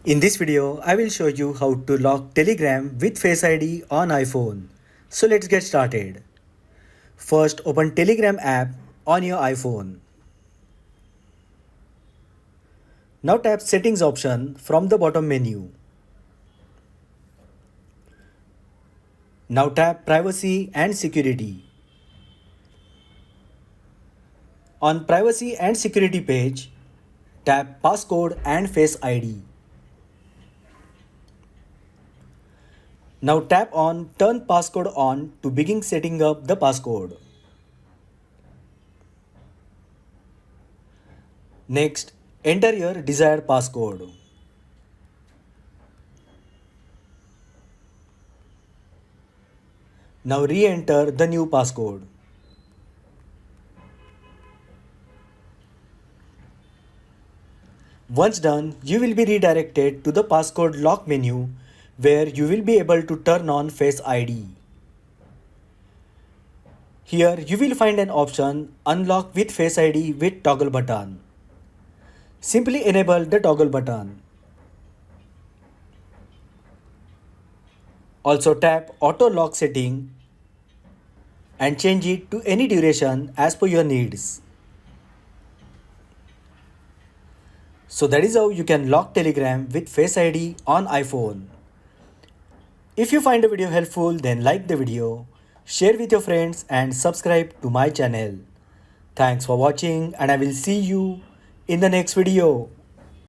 In this video, I will show you how to lock Telegram with Face ID on iPhone. So let's get started. First, open Telegram app on your iPhone. Now tap Settings option from the bottom menu. Now tap Privacy and Security. On Privacy and Security page, tap Passcode and Face ID. Now tap on Turn Passcode on to begin setting up the passcode. Next, enter your desired passcode. Now re-enter the new passcode. Once done, you will be redirected to the passcode lock menu where you will be able to turn on Face ID. Here you will find an option Unlock with Face ID with toggle button. Simply enable the toggle button. Also tap Auto Lock setting and change it to any duration as per your needs. So that is how you can lock Telegram with Face ID on iPhone. If you find the video helpful, then like the video, share with your friends and subscribe to my channel. Thanks for watching and I will see you in the next video.